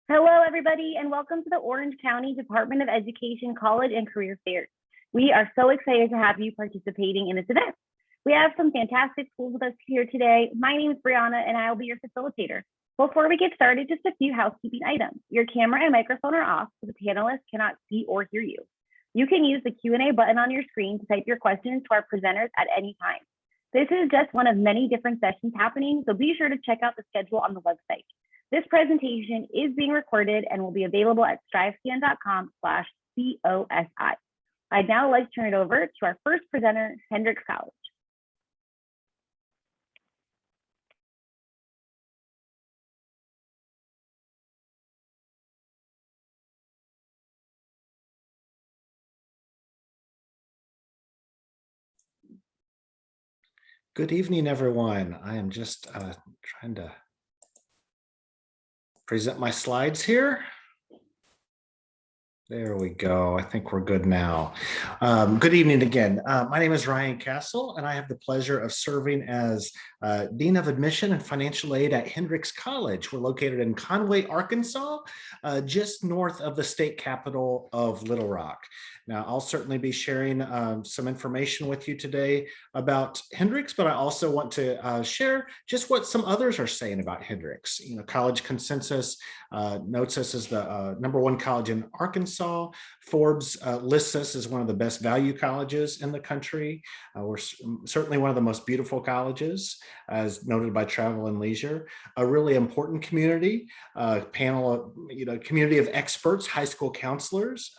Hello, everybody, and welcome to the Orange County Department of Education College and Career Fairs. We are so excited to have you participating in this event. We have some fantastic schools with us here today. My name is Brianna, and I will be your facilitator. Before we get started, just a few housekeeping items. Your camera and microphone are off, so the panelists cannot see or hear you. You can use the Q&A button on your screen to type your questions to our presenters at any time. This is just one of many different sessions happening, so be sure to check out the schedule on the website. This presentation is being recorded and will be available at strivescan.com/COSI. I'd now like to turn it over to our first presenter, Hendrix College. Good evening, everyone. I am just trying to present my slides here. There we go. I think we're good now. Good evening again. My name is Ryan Castle, and I have the pleasure of serving as Dean of Admission and Financial Aid at Hendrix College. We're located in Conway, Arkansas, just north of the state capital of Little Rock. Now, I'll certainly be sharing some information with you today about Hendrix, but I also want to share just what some others are saying about Hendrix. You know, College Consensus notes us as the #1 college in Arkansas. Forbes lists us as one of the best value colleges in the country. We're certainly one of the most beautiful colleges, as noted by Travel and Leisure. A really important community, community of experts, high school counselors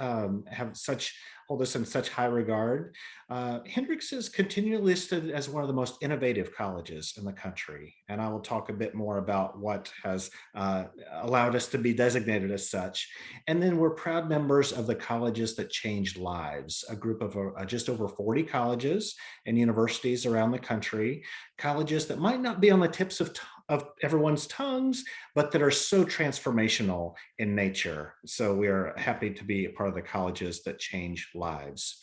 hold us in such high regard. Hendrix is continually listed as one of the most innovative colleges in the country, and I will talk a bit more about what has allowed us to be designated as such. And then we're proud members of the Colleges That Changed Lives, a group of just over 40 colleges and universities around the country, colleges that might not be on the tips of everyone's tongues, but that are so transformational in nature. So we are happy to be a part of the Colleges That Change Lives.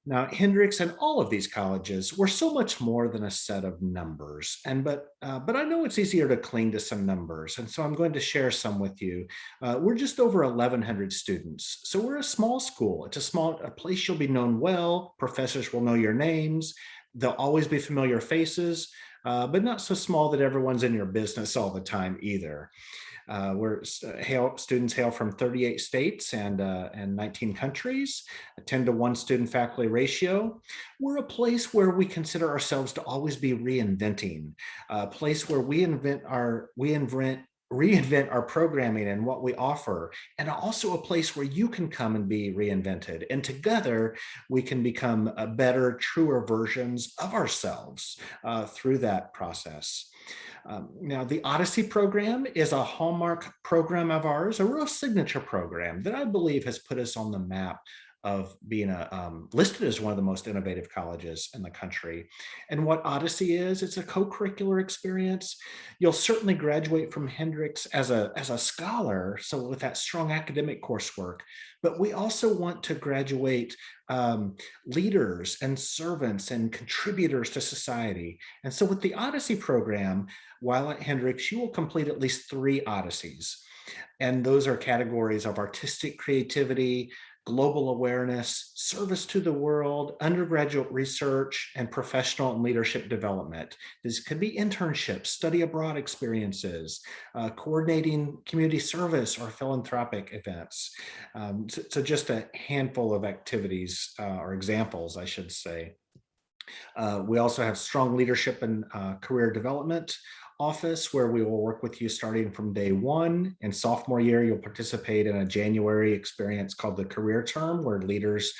Now, Hendrix and all of these colleges were so much more than a set of numbers. But I know it's easier to cling to some numbers, and so I'm going to share some with you. We're just over 1,100 students, so we're a small school. It's a place you'll be known well. Professors will know your names. There'll always be familiar faces, but not so small that everyone's in your business all the time either. Students hail from 38 states and 19 countries, a 10-to-1 student-faculty ratio. We're a place where we consider ourselves to always be reinventing, a place where we reinvent our programming and what we offer, and also a place where you can come and be reinvented. And together, we can become better, truer versions of ourselves through that process. Now, the Odyssey program is a hallmark program of ours, a real signature program that I believe has put us on the map of being listed as one of the most innovative colleges in the country. And what Odyssey is, it's a co-curricular experience. You'll certainly graduate from Hendrix as a scholar, so with that strong academic coursework, but we also want to graduate leaders and servants and contributors to society. And so with the Odyssey program, while at Hendrix, you will complete at least 3 Odysseys. And those are categories of artistic creativity, global awareness, service to the world, undergraduate research, and professional and leadership development. This could be internships, study abroad experiences, coordinating community service or philanthropic events. So just a handful of activities or examples, I should say. We also have strong leadership and career development office, where we will work with you starting from day 1. In sophomore year, you'll participate in a January experience called the Career Term, where leaders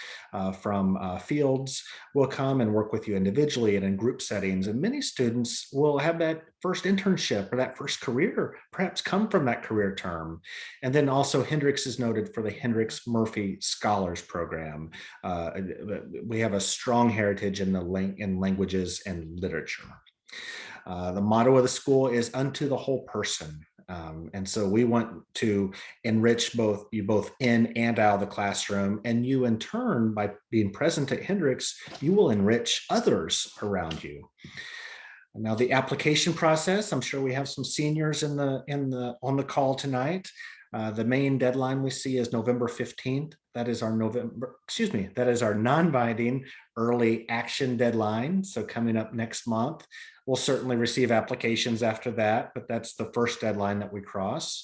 from fields will come and work with you individually and in group settings. And many students will have that first internship or that first career perhaps come from that career term. And then also Hendrix is noted for the Hendrix Murphy Scholars Program. We have a strong heritage in languages and literature. The motto of the school is unto the whole person. And so we want to enrich you both in and out of the classroom. And you in turn, by being present at Hendrix, you will enrich others around you. Now, the application process, I'm sure we have some seniors on the call tonight. The main deadline we see is November 15th. That is our that is our non-binding early action deadline. So coming up next month, we'll certainly receive applications after that, but that's the first deadline that we cross.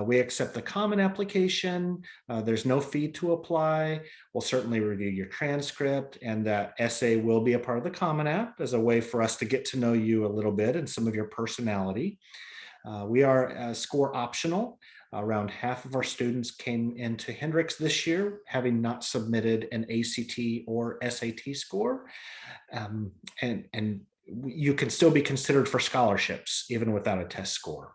We accept the common application. There's no fee to apply. We'll certainly review your transcript, and that essay will be a part of the Common App as a way for us to get to know you a little bit and some of your personality. We are score optional. Around half of our students came into Hendrix this year, having not submitted an ACT or SAT score. And you can still be considered for scholarships, even without a test score.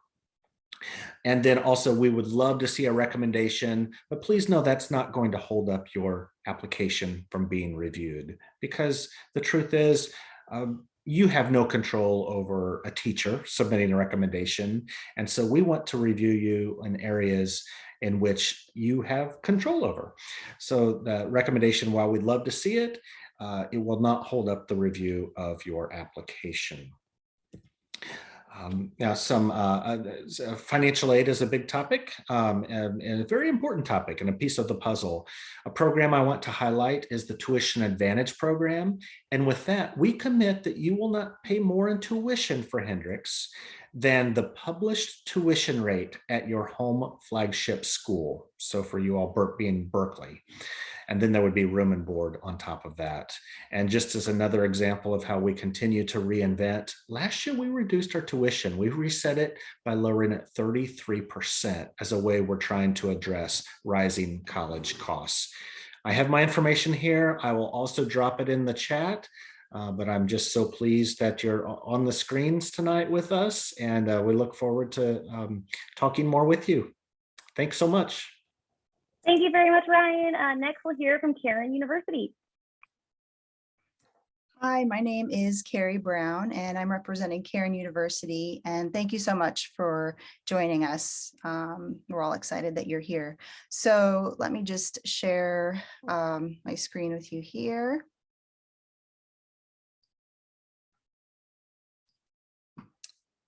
And then also, we would love to see a recommendation, but please know that's not going to hold up your application from being reviewed, because the truth is, you have no control over a teacher submitting a recommendation. And so we want to review you in areas in which you have control over. So the recommendation, while we'd love to see it, it will not hold up the review of your application. Now, some financial aid is a big topic, and a very important topic and a piece of the puzzle. A program I want to highlight is the Tuition Advantage program. And with that, we commit that you will not pay more in tuition for Hendrix than the published tuition rate at your home flagship school. So for you all, being Berkeley. And then there would be room and board on top of that. And just as another example of how we continue to reinvent, last year we reduced our tuition. We reset it by lowering it 33% as a way we're trying to address rising college costs. I have my information here. I will also drop it in the chat. But I'm just so pleased that you're on the screens tonight with us, and we look forward to talking more with you. Thanks so much. Thank you very much, Ryan. Next, we'll hear from Cairn University. Hi, my name is Carrie Brown, and I'm representing Cairn University. And thank you so much for joining us. We're all excited that you're here. So let me just share my screen with you here.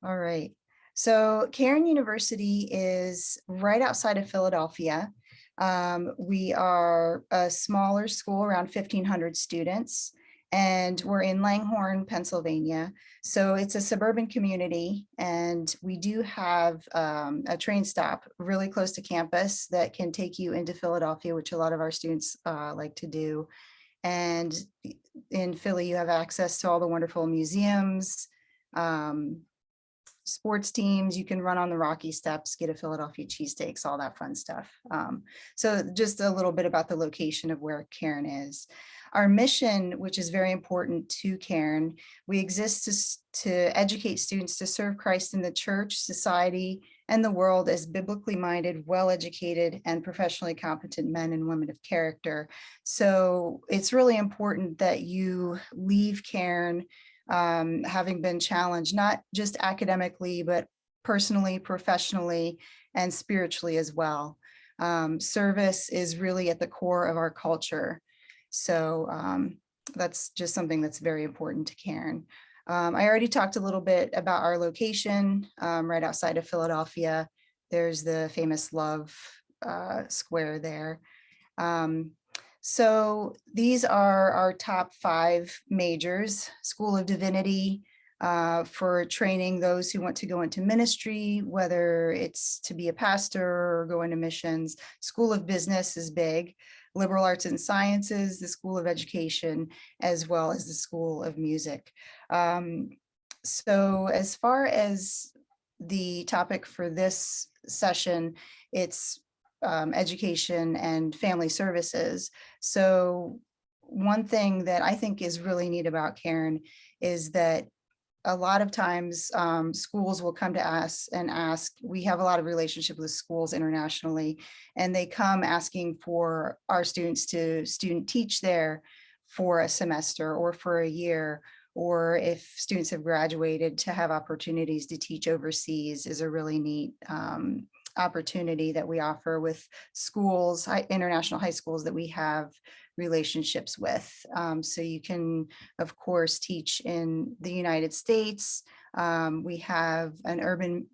All right. So Cairn University is right outside of Philadelphia. We are a smaller school, around 1,500 students, and we're in Langhorne, Pennsylvania. So it's a suburban community, and we do have a train stop really close to campus that can take you into Philadelphia, which a lot of our students like to do. And in Philly, you have access to all the wonderful museums, sports teams. You can run on the Rocky Steps, get a Philadelphia cheesesteaks, all that fun stuff. So just a little bit about the location of where Cairn is. Our mission, which is very important to Cairn, we exist to educate students to serve Christ in the church, society, and the world as biblically minded, well-educated, and professionally competent men and women of character. So it's really important that you leave Cairn having been challenged, not just academically, but personally, professionally, and spiritually as well. Service is really at the core of our culture. So that's just something that's very important to Cairn. I already talked a little bit about our location right outside of Philadelphia. There's the famous Love Square there. So these are our top 5 majors: School of Divinity for training those who want to go into ministry, whether it's to be a pastor or go into missions. School of Business is big. Liberal Arts and Sciences, the School of Education, as well as the School of Music. So as far as the topic for this session, it's education and family services. So one thing that I think is really neat about Cairn is that a lot of times schools will come to us and ask. We have a lot of relationship with schools internationally, and they come asking for our students to student teach there for a semester or for a year, or if students have graduated, to have opportunities to teach overseas is a really neat opportunity that we offer with schools, international high schools that we have relationships with. So you can, of course, teach in the United States. We have an urban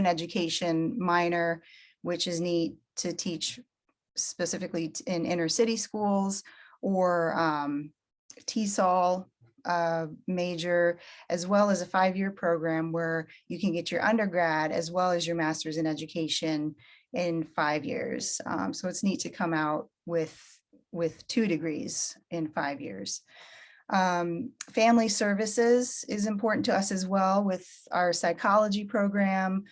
education minor, which is neat to teach specifically in inner city schools, or TESOL major, as well as a 5-year program where you can get your undergrad as well as your master's in education in 5 years. So it's neat to come out with 2 degrees in 5 years. Family services is important to us as well, with our psychology program,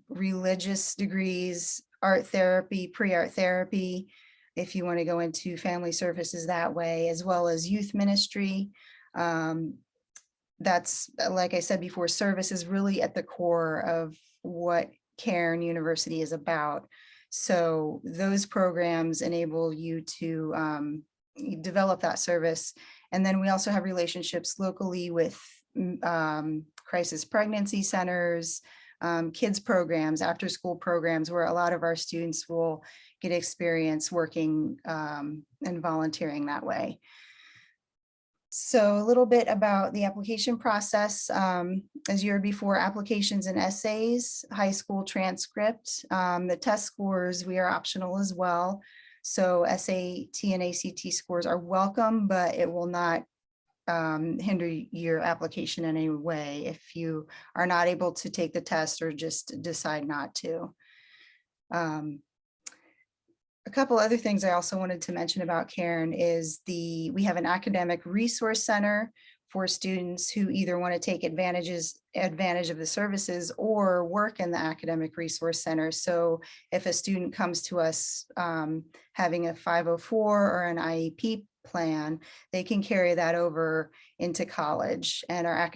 religious degrees, art therapy, pre-art therapy, if you want to go into family services that way, as well as youth ministry. That's, like I said before, service is really at the core of what Cairn University is about. So those programs enable you to develop that service. And then we also have relationships locally with crisis pregnancy centers, kids programs, after school programs, where a lot of our students will get experience working and volunteering that way. So a little bit about the application process. As you heard before, applications and essays, high school transcript, the test scores, we are optional as well. So SAT and ACT scores are welcome, but it will not hinder your application in any way if you are not able to take the test or just decide not to. A couple other things I also wanted to mention about Cairn is we have an academic resource center for students who either want to take advantage of the services or work in the academic resource center. So if a student comes to us having a 504 or an IEP plan, they can carry that over into college, and our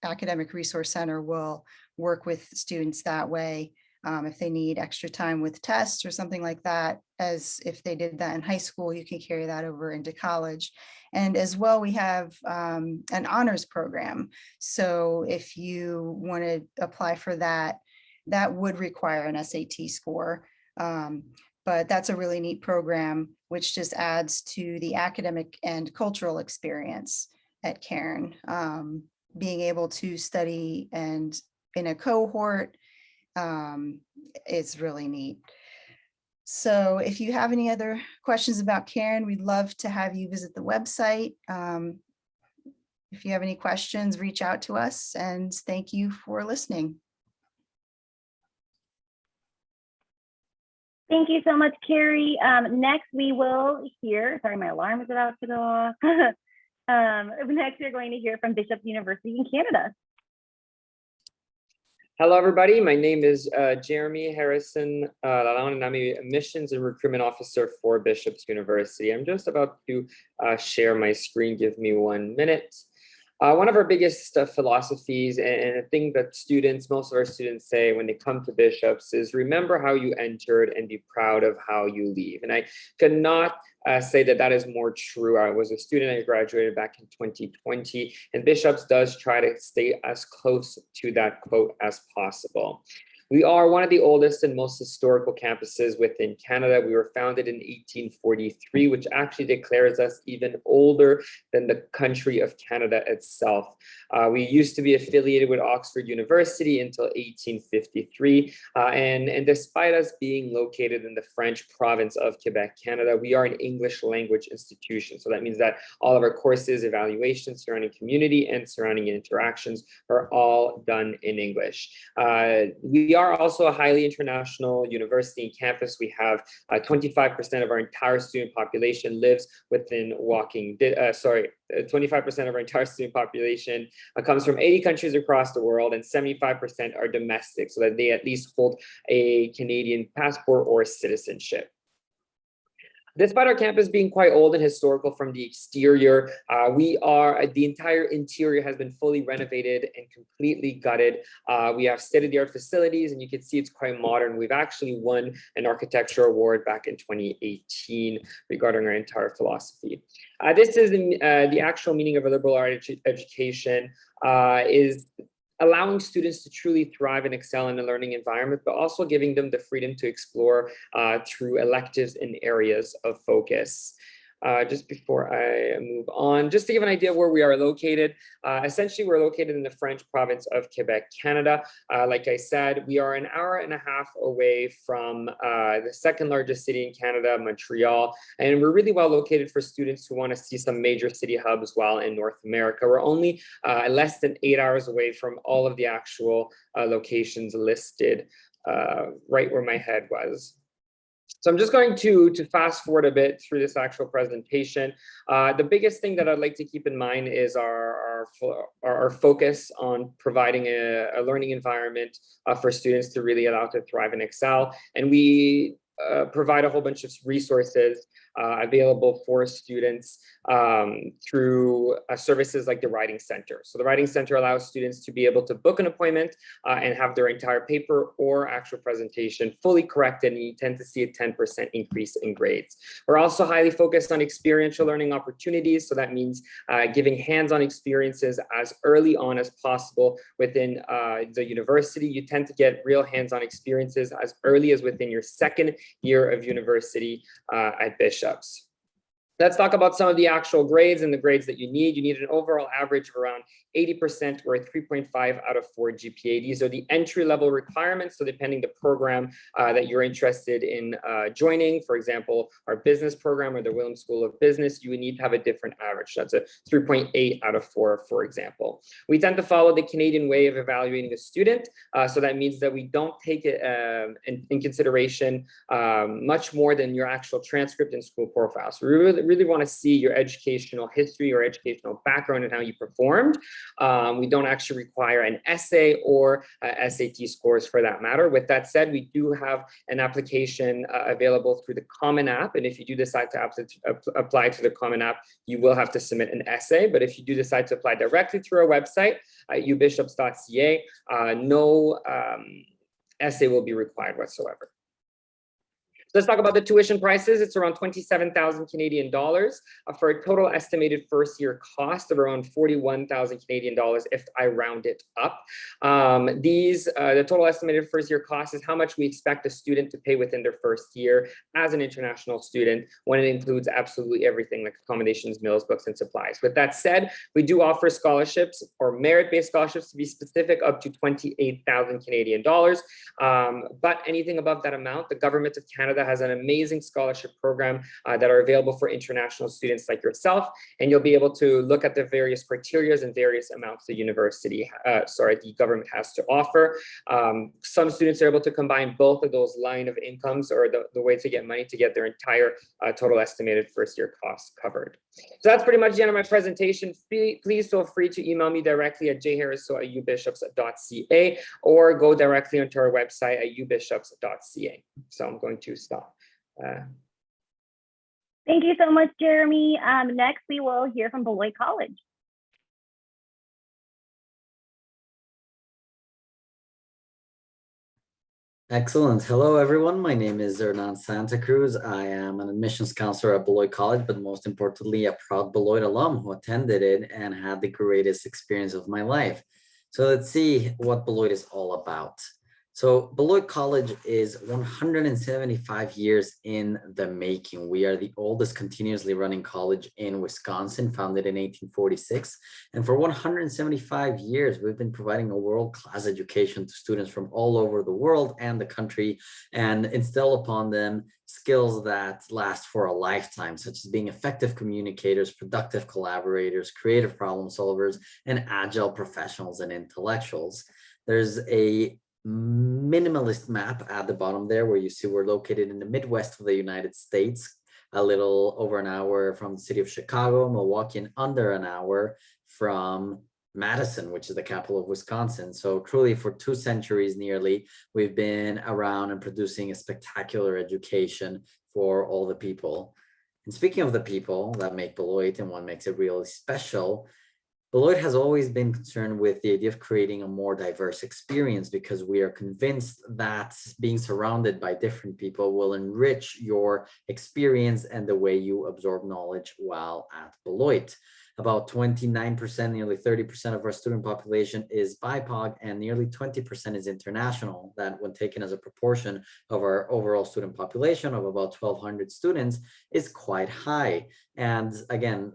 academic resource center will work with students that way. If they need extra time with tests or something like that, as if they did that in high school, you can carry that over into college. And as well, we have an honors program. So if you want to apply for that, that would require an SAT score. But that's a really neat program, which just adds to the academic and cultural experience at Cairn. Being able to study and in a cohort, it's really neat. So if you have any other questions about Cairn, we'd love to have you visit the website. If you have any questions, reach out to us, and thank you for listening. Thank you so much, Carrie. Next, we will hear, sorry, my alarm is about to go off. Next, we're going to hear from Bishop University in Canada. Hello, everybody. My name is Jeremy Harrison Lalonde, and I'm a Admissions and Recruitment Officer for Bishop's University. I'm just about to share my screen. Give me 1 minute. One of our biggest philosophies, and a thing that most of our students say when they come to Bishop's, is remember how you entered and be proud of how you leave. And I could not say that is more true. I was a student, I graduated back in 2020, and Bishop's does try to stay as close to that quote as possible. We are one of the oldest and most historical campuses within Canada. We were founded in 1843, which actually declares us even older than the country of Canada itself. We used to be affiliated with Oxford University until 1853. And despite us being located in the French province of Quebec, Canada, we are an English language institution. So that means that all of our courses, evaluations surrounding community and surrounding interactions are all done in English. We are also a highly international university and campus. We have 25% of our entire student population lives within 25% of our entire student population comes from 80 countries across the world, and 75% are domestic, so that they at least hold a Canadian passport or citizenship. Despite our campus being quite old and historical from the exterior, the entire interior has been fully renovated and completely gutted. We have state-of-the-art facilities, and you can see it's quite modern. We've actually won an architecture award back in 2018 regarding our entire philosophy. This is the actual meaning of a liberal arts education, is allowing students to truly thrive and excel in a learning environment, but also giving them the freedom to explore through electives and areas of focus. just before I move on, just to give an idea where we are located. Essentially, we're located in the French province of Quebec, Canada. Like I said, we are an hour and a half away from the second largest city in Canada, Montreal, and we're really well located for students who want to see some major city hubs while in North America. We're only less than 8 hours away from all of the actual locations listed right where my head was. So I'm just going to fast forward a bit through this actual presentation. The biggest thing that I'd like to keep in mind is our focus on providing a learning environment for students to really allow to thrive and excel. And we provide a whole bunch of resources available for students through services like the Writing Center. So the Writing Center allows students to be able to book an appointment and have their entire paper or actual presentation fully corrected, and you tend to see a 10% increase in grades. We're also highly focused on experiential learning opportunities. So that means giving hands-on experiences as early on as possible within the university. You tend to get real hands-on experiences as early as within your second year of university at Bishop's. Let's talk about some of the actual grades and the grades that you need. You need an overall average of around 80% or a 3.5 out of 4 GPA. These are the entry-level requirements. So depending the program that you're interested in joining, for example, our business program or the Williams School of Business, you would need to have a different average. That's a 3.8 out of 4, for example. We tend to follow the Canadian way of evaluating a student. So that means that we don't take it in consideration much more than your actual transcript and school profile. So we really want to see your educational history or educational background and how you performed. We don't actually require an essay or SAT scores for that matter. With that said, we do have an application available through the Common App. And if you do decide to apply to the Common App, you will have to submit an essay. But if you do decide to apply directly through our website at ubishops.ca, no essay will be required whatsoever. Let's talk about the tuition prices. It's around 27,000 Canadian dollars for a total estimated first year cost of around 41,000 Canadian dollars if I round it up. The total estimated first year cost is how much we expect a student to pay within their first year as an international student, when it includes absolutely everything like accommodations, meals, books, and supplies. With that said, we do offer scholarships or merit-based scholarships, to be specific, up to 28,000 Canadian dollars. But anything above that amount, the government of Canada has an amazing scholarship program that are available for international students like yourself, and you'll be able to look at the various criteria and various amounts the the government has to offer. Some students are able to combine both of those line of incomes or the way to get money to get their entire total estimated first year costs covered. So that's pretty much the end of my presentation. Please feel free to email me directly at jharris@ubishops.ca or go directly onto our website at ubishops.ca. So I'm going to stop. Thank you so much, Jeremy. Next, we will hear from Beloit College. Excellent. Hello, everyone. My name is Hernan Santa Cruz. I am an admissions counselor at Beloit College, but most importantly, a proud Beloit alum who attended it and had the greatest experience of my life. So let's see what Beloit is all about. So Beloit College is 175 years in the making. We are the oldest continuously running college in Wisconsin, founded in 1846. And for 175 years, we've been providing a world-class education to students from all over the world and the country, and instill upon them skills that last for a lifetime, such as being effective communicators, productive collaborators, creative problem solvers, and agile professionals and intellectuals. There's a minimalist map at the bottom there where you see we're located in the Midwest of the United States, a little over an hour from the city of Chicago, Milwaukee, and under an hour from Madison, which is the capital of Wisconsin. So truly for 2 centuries nearly, we've been around and producing a spectacular education for all the people. And speaking of the people that make Beloit and what makes it really special, Beloit has always been concerned with the idea of creating a more diverse experience, because we are convinced that being surrounded by different people will enrich your experience and the way you absorb knowledge while at Beloit. About 29%, nearly 30% of our student population is BIPOC, and nearly 20% is international. That, when taken as a proportion of our overall student population of about 1,200 students, is quite high. And again,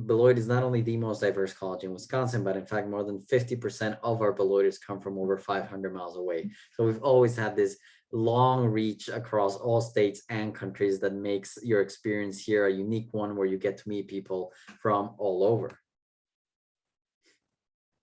Beloit is not only the most diverse college in Wisconsin, but in fact, more than 50% of our Beloiters come from over 500 miles away. So we've always had this long reach across all states and countries that makes your experience here a unique one, where you get to meet people from all over.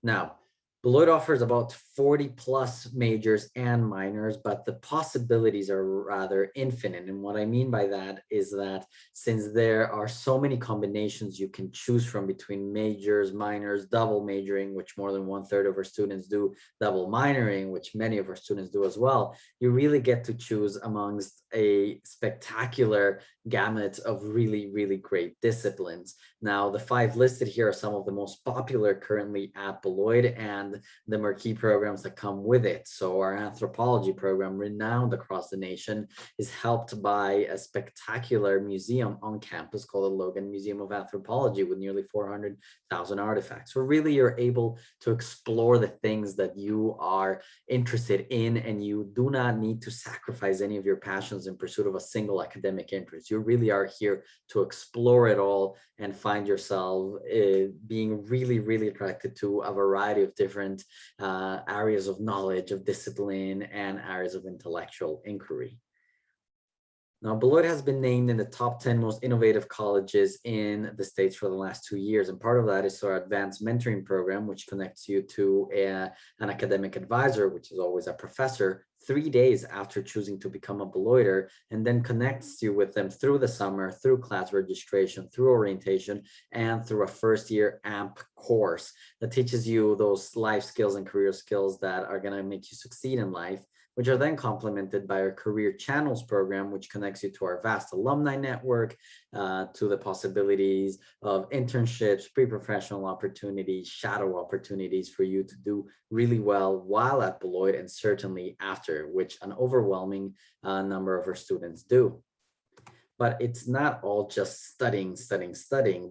Now, Beloit offers about 40 plus majors and minors, but the possibilities are rather infinite. And what I mean by that is that since there are so many combinations you can choose from between majors, minors, double majoring, which more than 1/3 of our students do, double minoring, which many of our students do as well, you really get to choose amongst a spectacular gamut of really, really great disciplines. Now, the 5 listed here are some of the most popular currently at Beloit and the marquee programs that come with it. So our anthropology program, renowned across the nation, is helped by a spectacular museum on campus called the Logan Museum of Anthropology with nearly 400,000 artifacts. So really you're able to explore the things that you are interested in, and you do not need to sacrifice any of your passions in pursuit of a single academic interest. You really are here to explore it all and find yourself being really, really attracted to a variety of different areas of knowledge, of discipline, and areas of intellectual inquiry. Now, Beloit has been named in the top 10 most innovative colleges in the States for the last 2 years. And part of that is our advanced mentoring program, which connects you to an academic advisor, which is always a professor, 3 days after choosing to become a Beloiter, and then connects you with them through the summer, through class registration, through orientation, and through a first-year AMP course that teaches you those life skills and career skills that are going to make you succeed in life, which are then complemented by our Career Channels program, which connects you to our vast alumni network, to the possibilities of internships, pre-professional opportunities, shadow opportunities for you to do really well while at Beloit, and certainly after, which an overwhelming number of our students do. But it's not all just studying.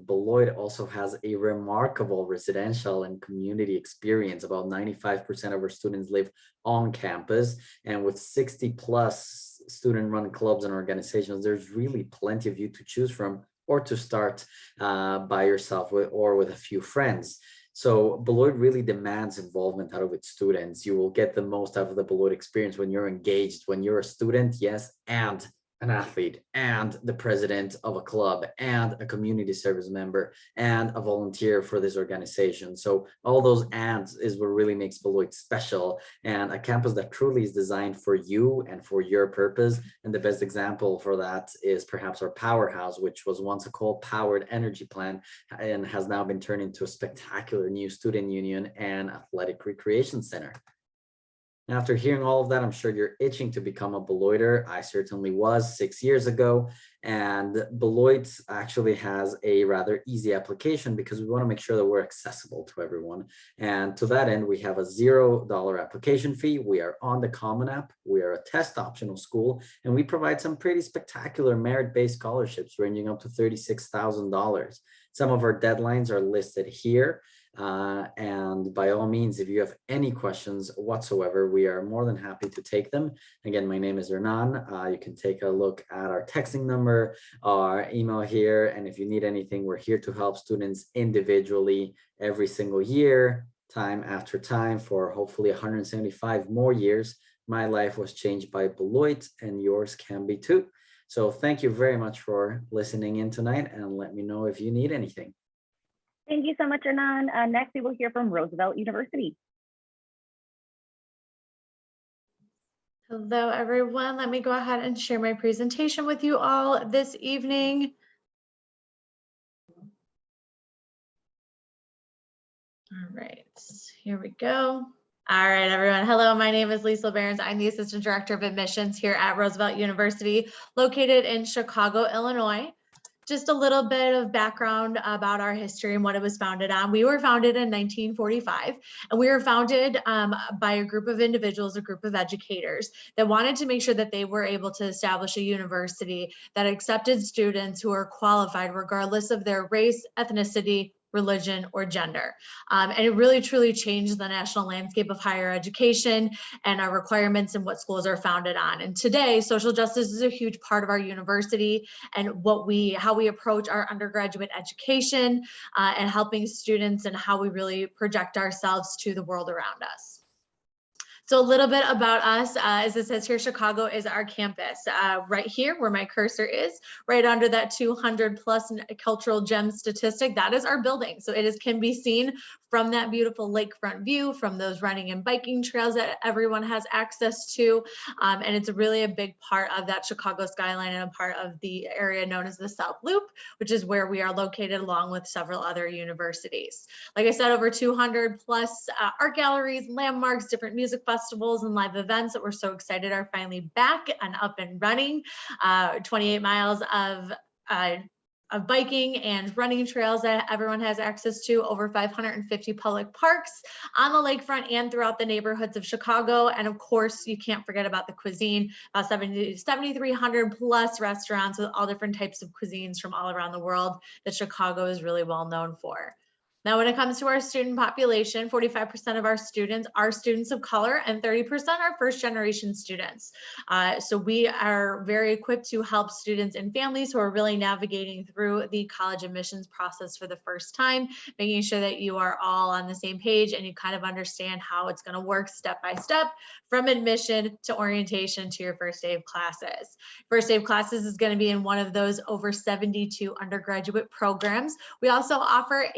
Beloit also has a remarkable residential and community experience. About 95% of our students live on campus, and with 60 plus student-run clubs and organizations, there's really plenty of you to choose from, or to start by yourself or with a few friends. So Beloit really demands involvement out of its students. You will get the most out of the Beloit experience when you're engaged, when you're a student, yes, and an athlete, and the president of a club, and a community service member, and a volunteer for this organization. So all those ands is what really makes Beloit special, and a campus that truly is designed for you and for your purpose. And the best example for that is perhaps our powerhouse, which was once a coal-powered energy plant and has now been turned into a spectacular new student union and athletic recreation center. After hearing all of that, I'm sure you're itching to become a Beloiter. I certainly was 6 years ago. And Beloit actually has a rather easy application because we want to make sure that we're accessible to everyone. And to that end, we have a $0 application fee. We are on the Common App. We are a test optional school, and we provide some pretty spectacular merit-based scholarships ranging up to $36,000. Some of our deadlines are listed here. And by all means, if you have any questions whatsoever, we are more than happy to take them. Again, my name is Hernan. You can take a look at our texting number, our email here. And if you need anything, we're here to help students individually every single year, time after time, for hopefully 175 more years. My life was changed by Beloit, and yours can be too. So thank you very much for listening in tonight, and let me know if you need anything. Thank you so much, Hernan. Next, we will hear from Roosevelt University. Hello, everyone. Let me go ahead and share my presentation with you all this evening. All right, here we go. All right, everyone. Hello, my name is Lisa Behrens. I'm the Assistant Director of Admissions here at Roosevelt University, located in Chicago, Illinois. Just a little bit of background about our history and what it was founded on. We were founded in 1945, and we were founded by a group of individuals, a group of educators that wanted to make sure that they were able to establish a university that accepted students who are qualified regardless of their race, ethnicity, religion, or gender. And it really truly changed the national landscape of higher education and our requirements and what schools are founded on. And today, social justice is a huge part of our university and how we approach our undergraduate education and helping students and how we really project ourselves to the world around us. So a little bit about us, as it says here, Chicago is our campus. Right here where my cursor is, right under that 200 plus cultural gem statistic, that is our building. So can be seen from that beautiful lakefront view, from those running and biking trails that everyone has access to. And it's really a big part of that Chicago skyline and a part of the area known as the South Loop, which is where we are located along with several other universities. Like I said, over 200 plus art galleries, landmarks, different music festivals and live events that we're so excited are finally back and up and running. 28 miles of biking and running trails that everyone has access to, over 550 public parks on the lakefront and throughout the neighborhoods of Chicago. And of course, you can't forget about the cuisine, about 7,300 plus restaurants with all different types of cuisines from all around the world that Chicago is really well known for. Now, when it comes to our student population, 45% of our students are students of color and 30% are first generation students. So we are very equipped to help students and families who are really navigating through the college admissions process for the first time, making sure that you are all on the same page and you kind of understand how it's going to work step by step from admission to orientation to your first day of classes. First day of classes is going to be in one of those over 72 undergraduate programs. We also offer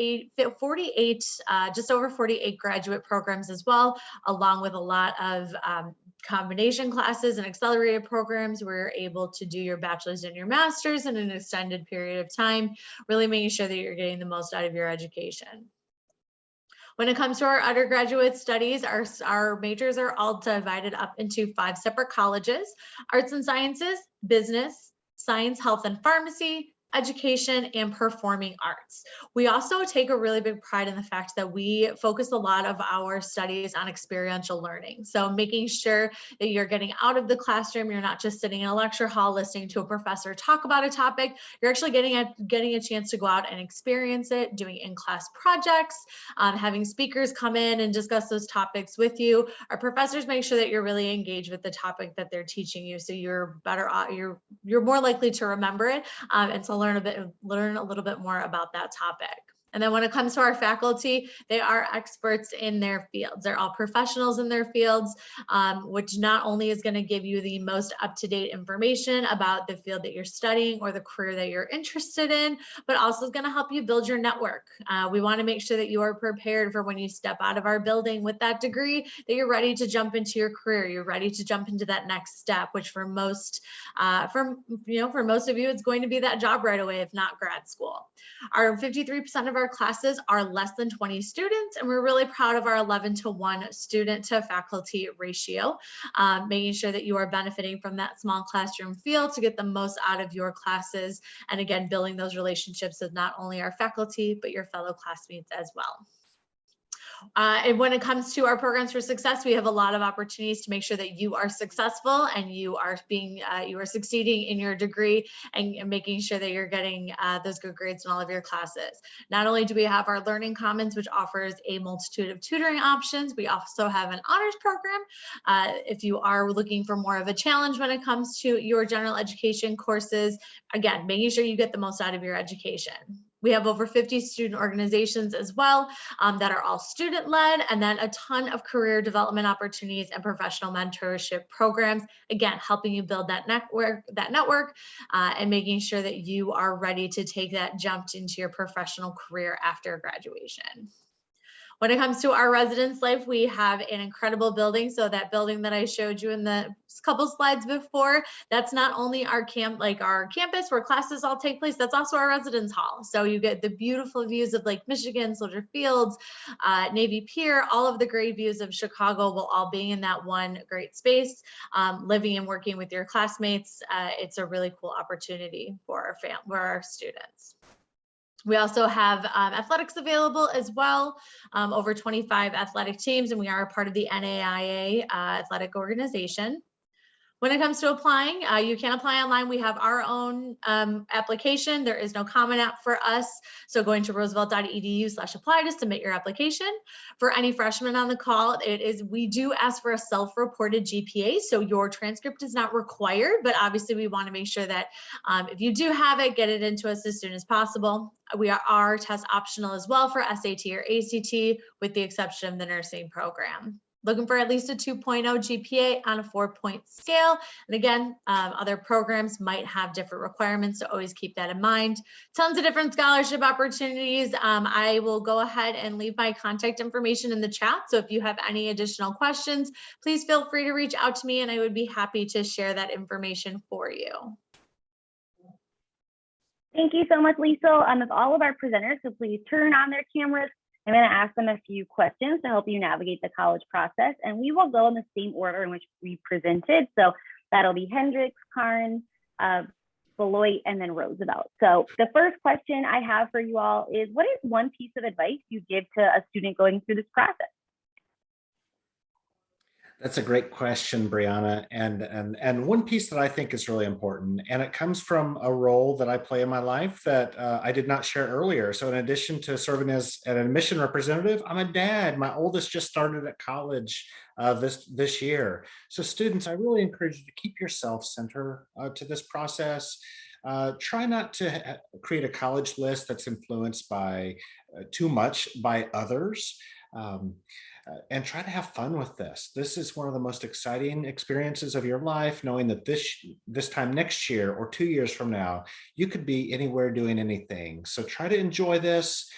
just over 48 graduate programs as well, along with a lot of combination classes and accelerated programs where you're able to do your bachelor's and your master's in an extended period of time, really making sure that you're getting the most out of your education. When it comes to our undergraduate studies, our majors are all divided up into 5 separate colleges: arts and sciences, business, science, health and pharmacy, education, and performing arts. We also take a really big pride in the fact that we focus a lot of our studies on experiential learning. So making sure that you're getting out of the classroom, you're not just sitting in a lecture hall listening to a professor talk about a topic, you're actually getting a chance to go out and experience it, doing in-class projects, having speakers come in and discuss those topics with you. Our professors make sure that you're really engaged with the topic that they're teaching you, so you're better, you're more likely to remember it and to learn a little bit more about that topic. And then when it comes to our faculty, they are experts in their fields. They're all professionals in their fields, which not only is going to give you the most up-to-date information about the field that you're studying or the career that you're interested in, but also is going to help you build your network. We want to make sure that you are prepared for when you step out of our building with that degree, that you're ready to jump into your career. You're ready to jump into that next step, which for most of you, it's going to be that job right away, if not grad school. Our 53% of our classes are less than 20 students, and we're really proud of our 11-to-1 student to faculty ratio, making sure that you are benefiting from that small classroom feel to get the most out of your classes. And again, building those relationships with not only our faculty, but your fellow classmates as well. And when it comes to our programs for success, we have a lot of opportunities to make sure that you are successful and you are succeeding in your degree and making sure that you're getting those good grades in all of your classes. Not only do we have our Learning Commons, which offers a multitude of tutoring options, we also have an honors program. If you are looking for more of a challenge when it comes to your general education courses, again, making sure you get the most out of your education. We have over 50 student organizations as well that are all student-led, and then a ton of career development opportunities and professional mentorship programs, again, helping you build that network and making sure that you are ready to take that jump into your professional career after graduation. When it comes to our residence life, we have an incredible building. So that building that I showed you in the couple slides before, that's not only our campus where classes all take place, that's also our residence hall. So you get the beautiful views of Lake Michigan, Soldier Fields, Navy Pier, all of the great views of Chicago will all be in that one great space. Living and working with your classmates, it's a really cool opportunity for our students. We also have athletics available as well, over 25 athletic teams, and we are a part of the NAIA athletic organization. When it comes to applying, you can apply online. We have our own application. There is no Common App for us. So going to roosevelt.edu/apply to submit your application. For any freshmen on the call, we do ask for a self-reported GPA. So your transcript is not required, but obviously we want to make sure that if you do have it, get it into us as soon as possible. We are test optional as well for SAT or ACT, with the exception of the nursing program. Looking for at least a 2.0 GPA on a 4-point scale. And again, other programs might have different requirements, so always keep that in mind. Tons of different scholarship opportunities. I will go ahead and leave my contact information in the chat. So if you have any additional questions, please feel free to reach out to me and I would be happy to share that information for you. Thank you so much, Lisa. With all of our presenters, so please turn on their cameras. I'm going to ask them a few questions to help you navigate the college process, and we will go in the same order in which we presented. So that'll be Hendrix, Cairn, Beloit, and then Roosevelt. So the first question I have for you all is, what is one piece of advice you give to a student going through this process? That's a great question, Brianna. And one piece that I think is really important, and it comes from a role that I play in my life that I did not share earlier. So in addition to serving as an admission representative, I'm a dad. My oldest just started at college this year. So students, I really encourage you to keep yourself centered to this process. Try not to create a college list that's influenced by too much by others. And try to have fun with this. This is one of the most exciting experiences of your life, knowing that this time next year or 2 years from now, you could be anywhere doing anything. So try to enjoy this,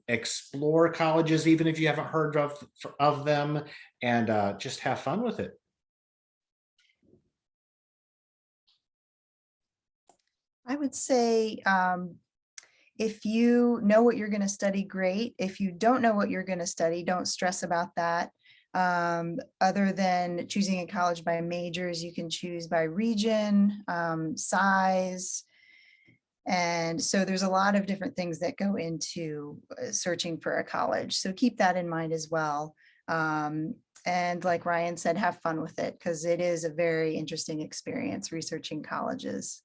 explore colleges, even if you haven't heard of them, and just have fun with it. I would say, if you know what you're going to study, great. If you don't know what you're going to study, don't stress about that. Other than choosing a college by majors, you can choose by region, size. And so there's a lot of different things that go into searching for a college. So keep that in mind as well. And like Ryan said, have fun with it, because it is a very interesting experience researching colleges.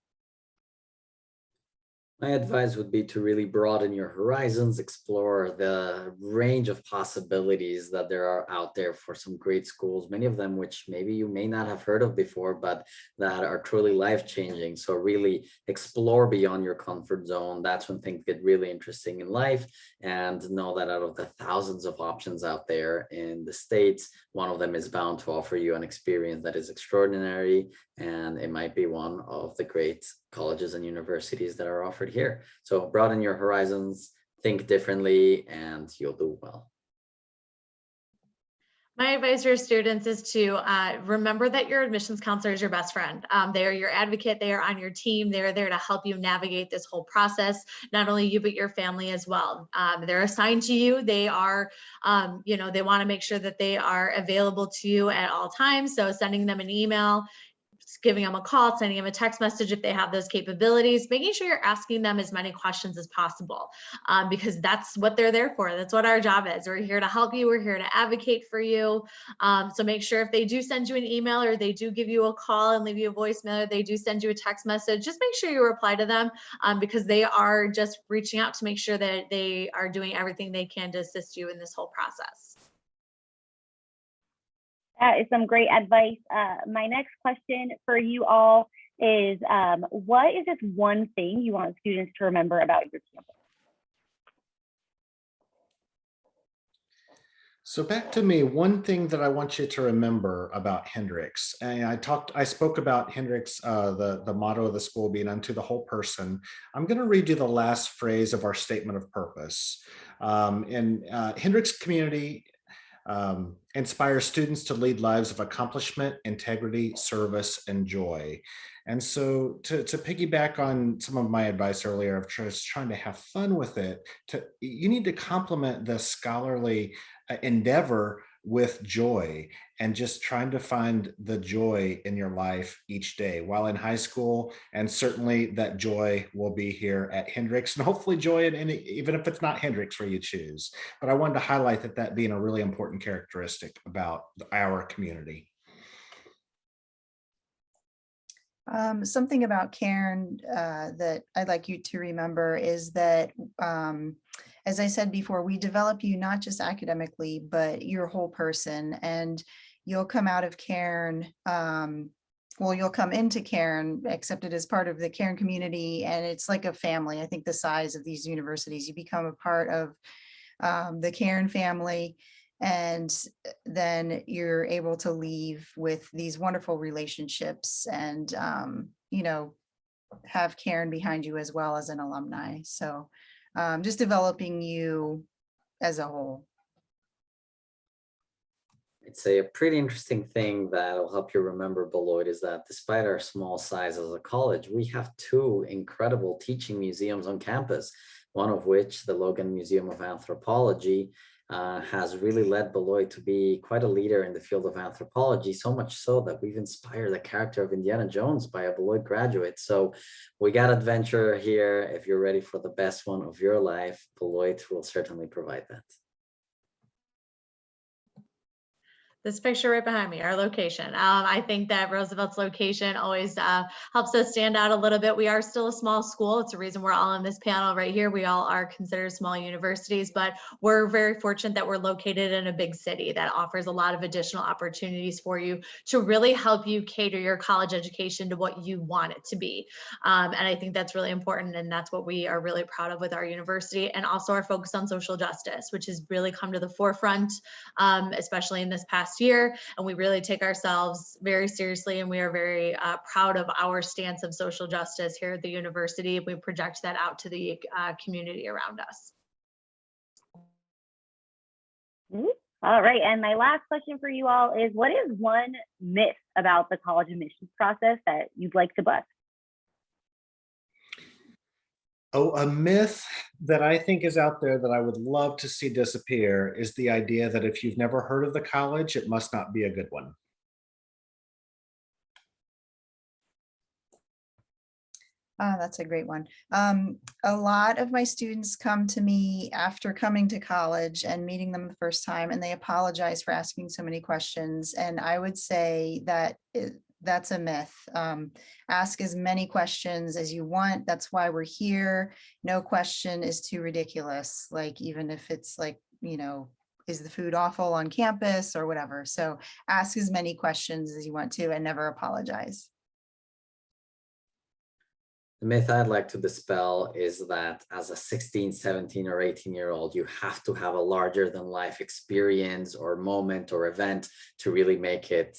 My advice would be to really broaden your horizons, explore the range of possibilities that there are out there for some great schools, many of them which maybe you may not have heard of before, but that are truly life-changing. So really explore beyond your comfort zone. That's when things get really interesting in life, and know that out of the thousands of options out there in the States, one of them is bound to offer you an experience that is extraordinary, and it might be one of the great colleges and universities that are offered here. So broaden your horizons, think differently, and you'll do well. My advice for students is to remember that your admissions counselor is your best friend. They are your advocate. They are on your team. They're there to help you navigate this whole process, not only you, but your family as well. They're assigned to you. They are, they want to make sure that they are available to you at all times. So sending them an email, giving them a call, sending them a text message if they have those capabilities, making sure you're asking them as many questions as possible, because that's what they're there for. That's what our job is. We're here to help you. We're here to advocate for you. So make sure if they do send you an email, or they do give you a call and leave you a voicemail, or they do send you a text message, just make sure you reply to them, because they are just reaching out to make sure that they are doing everything they can to assist you in this whole process. That is some great advice. My next question for you all is, what is just one thing you want students to remember about your campus? So back to me, one thing that I want you to remember about Hendrix, and I spoke about Hendrix, the motto of the school being unto the whole person. I'm going to read you the last phrase of our statement of purpose. In Hendrix community, inspire students to lead lives of accomplishment, integrity, service, and joy. And so to piggyback on some of my advice earlier of just trying to have fun with it, you need to complement the scholarly endeavor with joy, and just trying to find the joy in your life each day while in high school. And certainly that joy will be here at Hendrix, and hopefully joy in any, even if it's not Hendrix where you choose. But I wanted to highlight that being a really important characteristic about our community. Something about Cairn that I'd like you to remember is that, as I said before, we develop you not just academically, but your whole person. And you'll come out of Cairn, well, you'll come into Cairn, accepted as part of the Cairn community, and it's like a family. I think the size of these universities, you become a part of the Cairn family. And then you're able to leave with these wonderful relationships and, you know, have Cairn behind you as well as an alumni. So just developing you as a whole. It's a pretty interesting thing that will help you remember Beloit is that despite our small size as a college, we have two incredible teaching museums on campus, one of which, the Logan Museum of Anthropology, has really led Beloit to be quite a leader in the field of anthropology, so much so that we've inspired the character of Indiana Jones by a Beloit graduate. So we got adventure here. If you're ready for the best one of your life, Beloit will certainly provide that. This picture right behind me, our location. I think that Roosevelt's location always helps us stand out a little bit. We are still a small school. It's the reason we're all on this panel right here. We all are considered small universities, but we're very fortunate that we're located in a big city that offers a lot of additional opportunities for you to really help you cater your college education to what you want it to be. And I think that's really important. And that's what we are really proud of with our university, and also our focus on social justice, which has really come to the forefront, especially in this past year. And we really take ourselves very seriously, and we are very proud of our stance of social justice here at the university. We project that out to the community around us. All right, and my last question for you all is, what is one myth about the college admissions process that you'd like to bust? Oh, a myth that I think is out there that I would love to see disappear is the idea that if you've never heard of the college, it must not be a good one. That's a great one. A lot of my students come to me after coming to college and meeting them the first time, and they apologize for asking so many questions. And I would say that that's a myth. Ask as many questions as you want. That's why we're here. No question is too ridiculous. Like, even if it's like, you know, is the food awful on campus or whatever. So ask as many questions as you want to and never apologize. The myth I'd like to dispel is that as a 16, 17, or 18-year-old, you have to have a larger than life experience or moment or event to really make it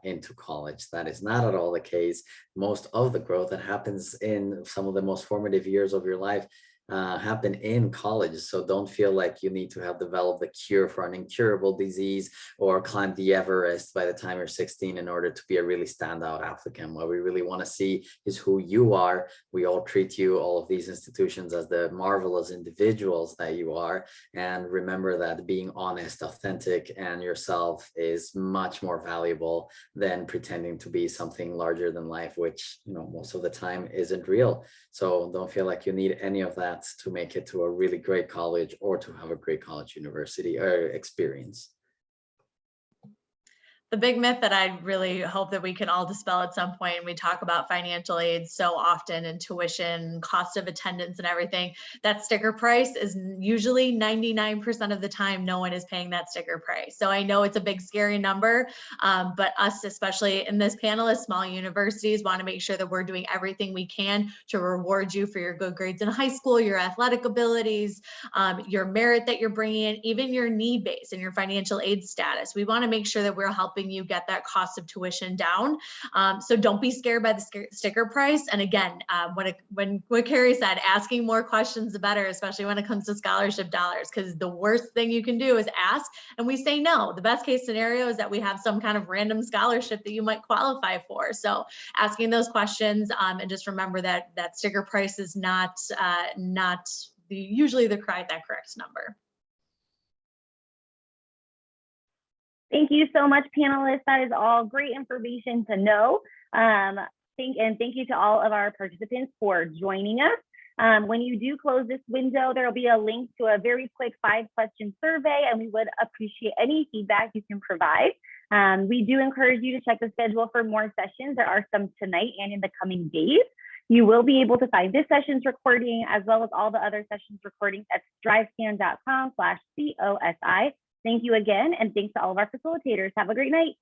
into college. That is not at all the case. Most of the growth that happens in some of the most formative years of your life happen in college. So don't feel like you need to have developed the cure for an incurable disease or climb the Everest by the time you're 16 in order to be a really standout applicant. What we really want to see is who you are. We all treat you, all of these institutions, as the marvelous individuals that you are. And remember that being honest, authentic, and yourself is much more valuable than pretending to be something larger than life, which, you know, most of the time isn't real. So don't feel like you need any of that to make it to a really great college or to have a great college university or experience. The big myth that I really hope that we can all dispel at some point, and we talk about financial aid so often and tuition, cost of attendance and everything, that sticker price is usually 99% of the time, no one is paying that sticker price. So I know it's a big scary number, but us, especially in this panel as small universities, want to make sure that we're doing everything we can to reward you for your good grades in high school, your athletic abilities, your merit that you're bringing in, even your need base and your financial aid status. We want to make sure that we're helping you get that cost of tuition down. So don't be scared by the sticker price. And again, when what Carrie said, asking more questions the better, especially when it comes to scholarship dollars, because the worst thing you can do is ask and we say no. The best case scenario is that we have some kind of random scholarship that you might qualify for. So asking those questions, and just remember that that sticker price is not usually the correct number. Thank you so much, panelists. That is all great information to know. Thank you to all of our participants for joining us. When you do close this window, there will be a link to a very quick 5-question survey, and we would appreciate any feedback you can provide. We do encourage you to check the schedule for more sessions. There are some tonight and in the coming days. You will be able to find this session's recording as well as all the other sessions recordings at strivescan.com/COSI. Thank you again, and thanks to all of our facilitators. Have a great night.